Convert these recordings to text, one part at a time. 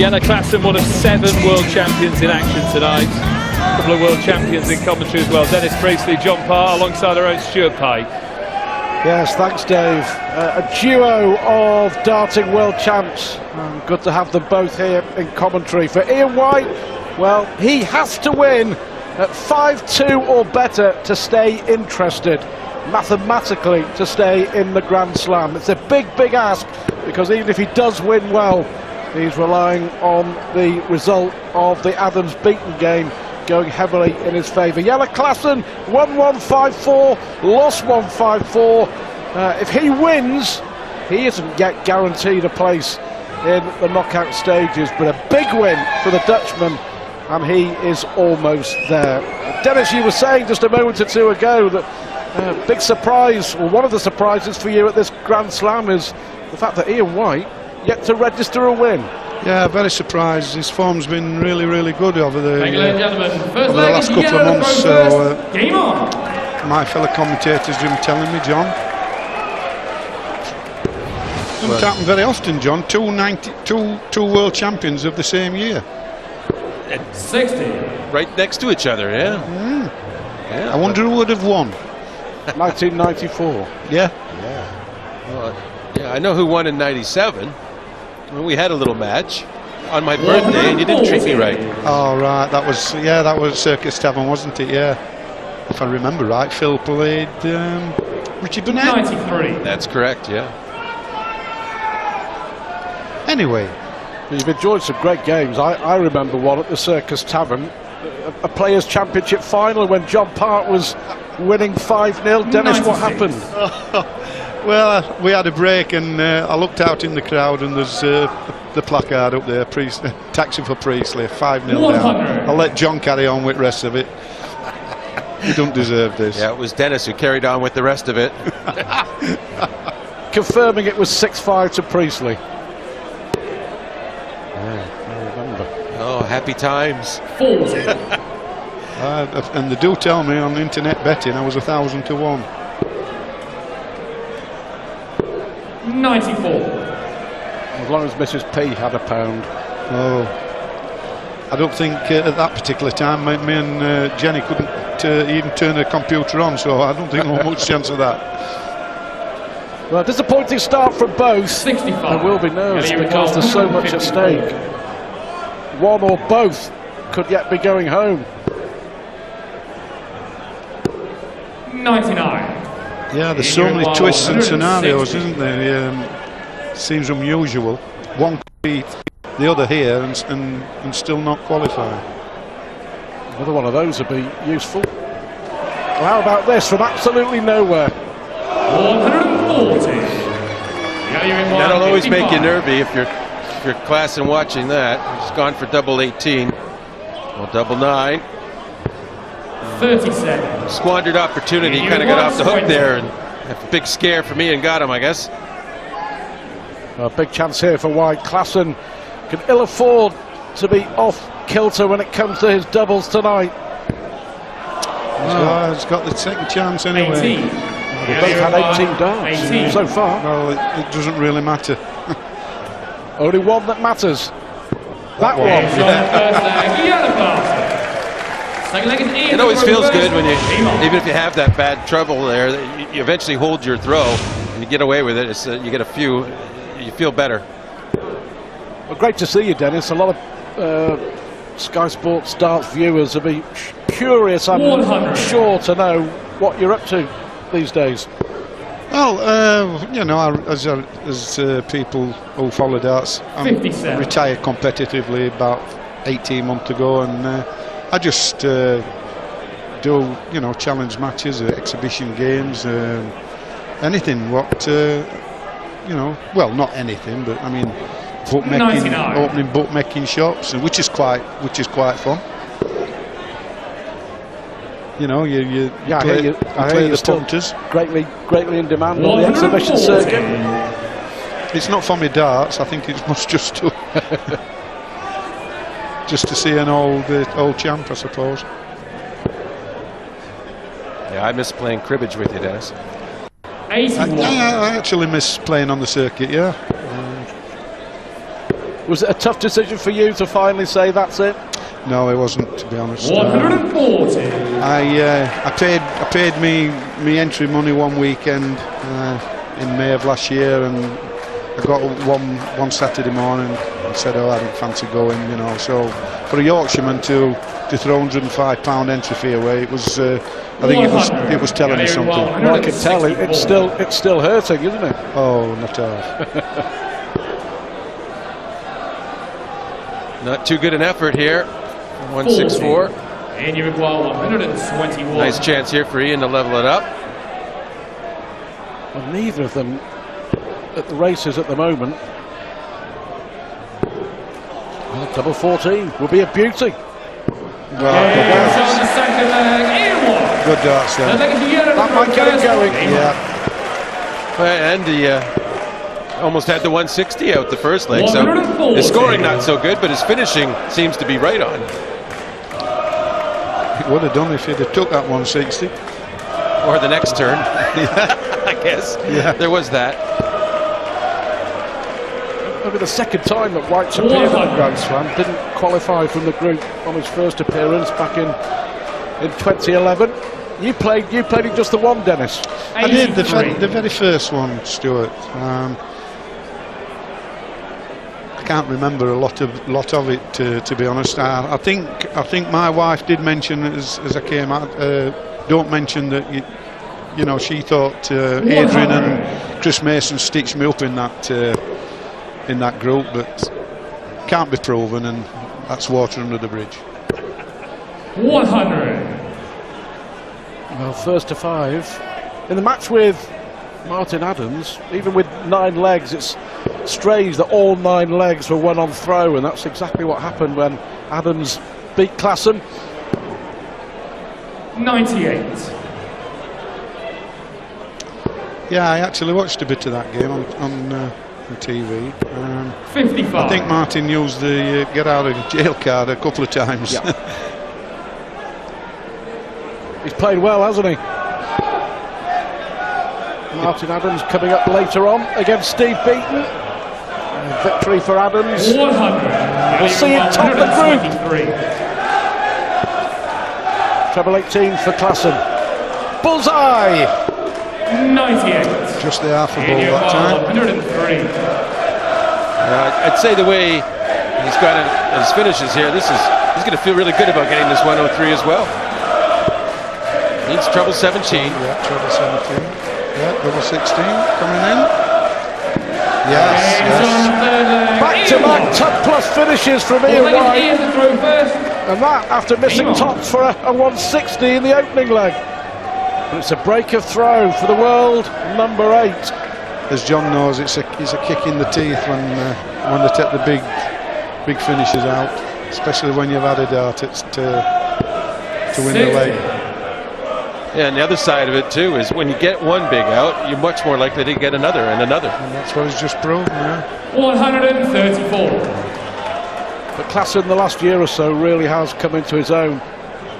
Jelle Klaasen, one of 7 world champions in action tonight. A couple of world champions in commentary as well. Dennis Priestley, John Parr, alongside our own Stuart Pike. Yes, thanks, Dave. A duo of darting world champs. Good to have them both here in commentary. For Ian White, well, he has to win at 5-2 or better to stay interested, mathematically, to stay in the Grand Slam. It's a big, big ask, because even if he does win well, he's relying on the result of the Adams-Beaton game going heavily in his favour. Jelle Klaasen won 1-5-4, lost 1-5-4. If he wins, he isn't yet guaranteed a place in the knockout stages, but a big win for the Dutchman, and he is almost there. Dennis, you were saying just a moment or two ago that big surprise, or one of the surprises for you at this Grand Slam, is the fact that Ian White yet to register a win. Yeah, very surprised. His form's been really, really good over the last couple of months. So, my fellow commentators have been telling me, John. Doesn't happen very often, John. Two world champions of the same year. 60. Right next to each other, yeah. Yeah. I wonder who would have won. 1994. Yeah. Well, yeah, I know who won in '97. Well, we had a little match on my birthday, and you didn't treat me right. Oh, right. That was Circus Tavern, wasn't it? Yeah. If I remember right, Phil played Richie Burnett. 93. That's correct, yeah. Anyway. You've enjoyed some great games. I remember one at the Circus Tavern, a Players' Championship final when John Park was winning 5-0. Dennis, 96. What happened? Well, we had a break, and I looked out in the crowd, and there's the placard up there, taxi for Priestley, 5-0 down. I'll let John carry on with the rest of it. You don't deserve this. Yeah, it was Dennis who carried on with the rest of it. Confirming it was 6-5 to Priestley. Oh, happy times. And they do tell me on internet betting I was 1,000 to 1. 94. As long as Mrs. P had £1. Oh, I don't think at that particular time me and Jenny couldn't even turn the computer on, so I don't think there was much chance of that. Well, disappointing start from both. 65. There will be nerves because there's so much at stake. One or both could yet be going home. 99. Yeah, there's so many twists and scenarios, isn't there? Seems unusual. One could beat the other here and still not qualify. Another one of those would be useful. Well, how about this from absolutely nowhere? 140. That'll always make you nervy if you're Klaasen watching that. He's gone for double 18. Well, double 9. 37. Squandered opportunity, kind of got off the hook there, and a big scare for me and got him, I guess. A big chance here for White. Klaasen can ill afford to be off kilter when it comes to his doubles tonight. He's got the second chance anyway. 18. They both had 18 darts so far. Well, it doesn't really matter. Only one that matters. That one. It always feels good when you, even if you have that bad trouble there, you eventually hold your throw and you get away with it. It's, you get a few, you feel better. Well, great to see you, Dennis. A lot of Sky Sports darts viewers will be curious, I'm sure, to know what you're up to these days. Well, you know, as people who follow darts, I retired competitively about 18 months ago, and I just do, you know, challenge matches, exhibition games, anything. What, you know, well, not anything, but I mean, bookmaking, opening bookmaking shops, which is quite fun. You know, you play the punters. Greatly in demand on the exhibition circuit. It's not for me darts. I think it must just to just to see an old champ, I suppose. Yeah, I miss playing cribbage with you, Dennis. I actually miss playing on the circuit. Yeah. Was it a tough decision for you to finally say that's it? No, it wasn't, to be honest. 140. I paid me entry money one weekend in May of last year, and I got one Saturday morning and said, oh, I didn't fancy going, you know. So for a Yorkshireman to throw £105 entry fee away, it was I think it was telling me something. Well, I can tell it's still hurting, isn't it? Oh, not at all. Not too good an effort here. 164. And you require 121. Nice chance here for Ian to level it up. Well, neither of them at the races at the moment. Well, double 14 will be a beauty. Good darts there. That might get it going. Yeah. And he almost had the 160 out the first leg, so his scoring not so good, but his finishing seems to be right on. It would have done if he'd have took that 160. Or the next turn, I guess. Yeah. There was that. Maybe the second time that White's appeared in the Grand Slam. Didn't qualify from the group on his first appearance back in 2011. You played in just the one, Dennis. I did the very first one, Stuart. I can't remember a lot of it, to be honest. I think my wife did mention as I came out. Don't mention that you know, she thought Adrian and Chris Mason stitched me up in that group, but can't be proven, and that's water under the bridge. 100. Well, first to 5 in the match with Martin Adams. Even with 9 legs, it's strange that all 9 legs were won on throw, and that's exactly what happened when Adams beat Klaasen. 98. Yeah, I actually watched a bit of that game on TV. 55. I think Martin used the get out of jail card a couple of times. Yeah. He's played well, hasn't he? Martin Adams coming up later on against Steve Beaton. Victory for Adams. 100. We'll see him top the group. Treble 18 for Klaasen. Bullseye! 98. Just the half a ball that time. 103. I'd say the way he's got his finishes here, he's going to feel really good about getting this 103 as well. Needs treble 17. Yeah, treble 17. Yeah, double 16 coming in. Yes, yes. Back-to-back top plus finishes from Ian White. And that after missing tops for a 160 in the opening leg. But it's a break of throw for the world number 8. As John knows, it's a kick in the teeth when they take the big finishes out, especially when you've added dart to win the leg. Yeah, and the other side of it too is when you get one big out, you're much more likely to get another and another. And that's what he's just proven. Yeah. 134. But Klaasen the last year or so really has come into his own,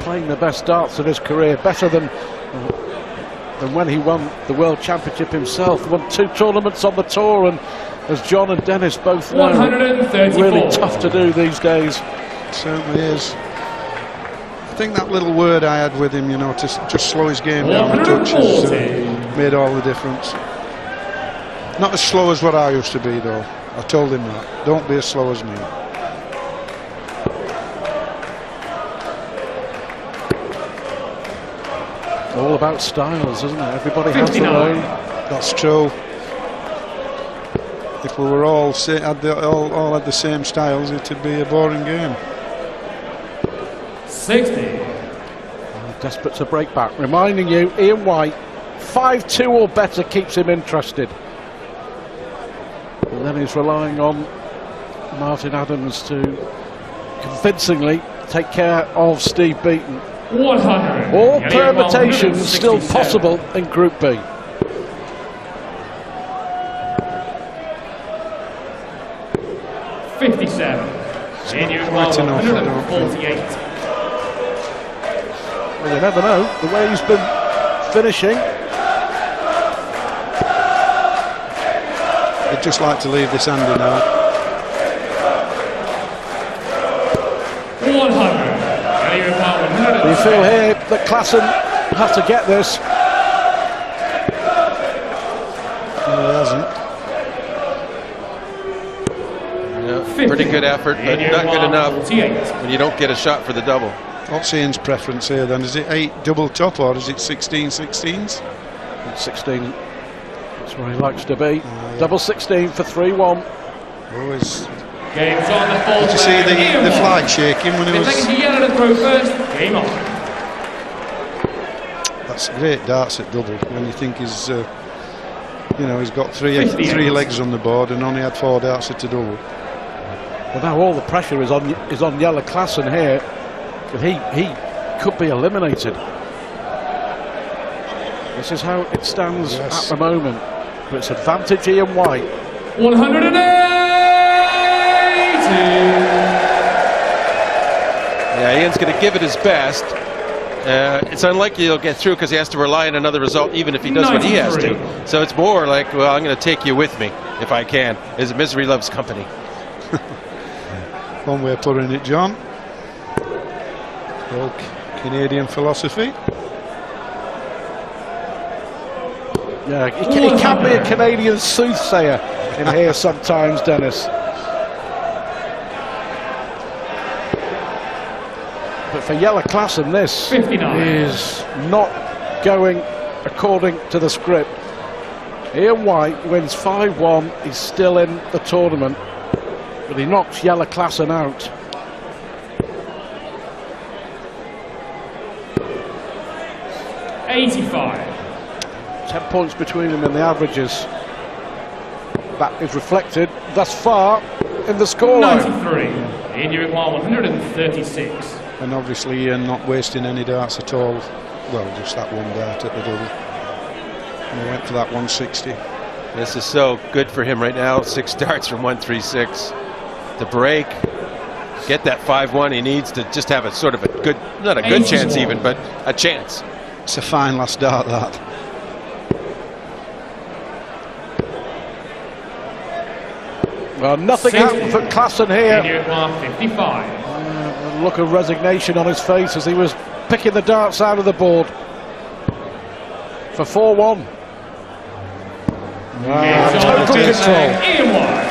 playing the best darts of his career, better than when he won the World Championship himself. Won 2 tournaments on the tour, and as John and Dennis both know, 134. really tough to do these days. It certainly is. I think that little word I had with him, you know, to just slow his game down a touch has made all the difference. Not as slow as what I used to be, though. I told him that. Don't be as slow as me. All about styles, isn't it? Everybody has their own. That's true. If we were all had the same styles, it'd be a boring game. 60. Desperate to break back. Reminding you, Ian White, 5-2 or better keeps him interested. And then he's relying on Martin Adams to convincingly take care of Steve Beaton. 100. All permutations still possible in Group B. Quite enough, 148. Well, you never know, the way he's been finishing. I'd just like to leave this handy now. feel here that Klaasen has to get this. No, he hasn't. Yeah, pretty good effort, but not good enough when you don't get a shot for the double. What's Ian's preference here then? Is it 8 double top or is it 16 16s? It's 16. That's where he likes to be. Yeah. Double 16 for 3-1. Always. Game's on the full. Did you see the flag shaking when it was? Taking to yellow and throw first. Game on. That's great darts at double when you think he's, you know, he's got three legs on the board and only had 4 darts at a double. Well, now all the pressure is on Jelle Klaasen here. He could be eliminated. This is how it stands at the moment. But it's advantage Ian White. 180. Yeah, Ian's going to give it his best. It's unlikely he'll get through because he has to rely on another result even if he does what he has to. So it's more like, well, I'm going to take you with me if I can. As misery loves company. One way of putting it, John. Old Canadian philosophy. Yeah, he can be a Canadian soothsayer in here sometimes, Dennis. But for Jelle Klaasen, this 59. is not going according to the script. Ian White wins 5-1. He's still in the tournament, but he knocks Jelle Klaasen out. $85. 10 points between them in the averages. That is reflected thus far in the scoreline. 93. In Uruguay, 136. And obviously Ian not wasting any darts at all. Well, just that one dart at the double. And he went for that 160. This is so good for him right now. 6 darts from 136. The break, get that 5-1. He needs to just have a sort of a good, not a good chance even, but a chance. It's a fine last dart, that. Well, nothing happened for Klaasen here. In Uruguay, 55. A look of resignation on his face as he was picking the darts out of the board for 4-1. Total control. Ian White.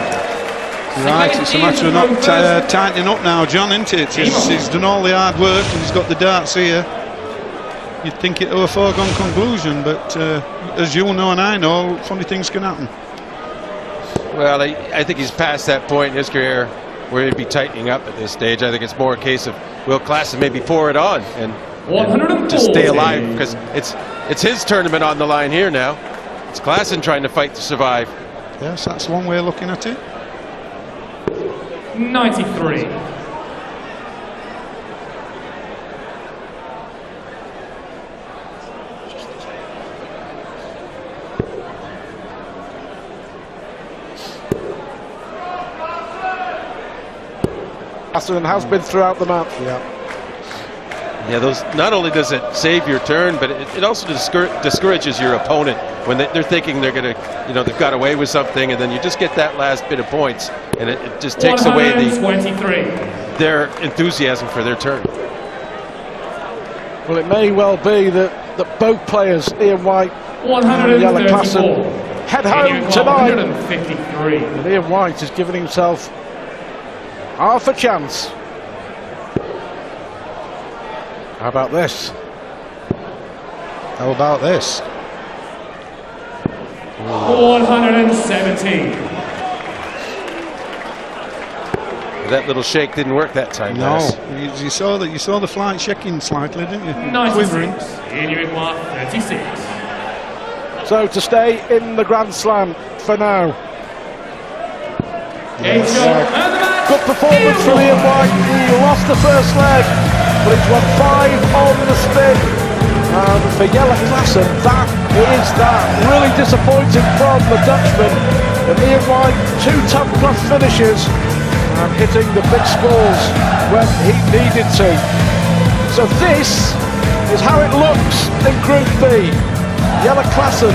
Right, it's a matter of not tightening up now, John, isn't it? He's done all the hard work and he's got the darts here. You'd think it was a foregone conclusion, but as you know and I know, funny things can happen. Well, I think he's past that point in his career where he'd be tightening up at this stage. I think it's more a case of will Klaasen maybe pour it on and just stay alive, because it's his tournament on the line here now. It's Klaasen trying to fight to survive. Yes, that's one way of looking at it. 93. Klaasen has been throughout the match. Yeah, those, not only does it save your turn, but it also discourages your opponent when they're thinking they're going to, you know, they've got away with something, and then you just get that last bit of points, and it just takes away their enthusiasm for their turn. Well, it may well be that both players, Ian White and Jelle Klaasen, head home tonight. 153. And Ian White is giving himself half a chance. How about this? How about this? 117. That little shake didn't work that time. No, you saw that. You saw the flight shaking slightly, didn't you? 96. In Uruguay, 36. So to stay in the Grand Slam for now. Good performance from Ian White. He lost the first leg, but he's won 5 on the spin. And for Jelle Klaasen, that is that. Really disappointing from the Dutchman. And Ian White, 2 top-class finishes and hitting the big scores when he needed to. So this is how it looks in Group B. Jelle Klaasen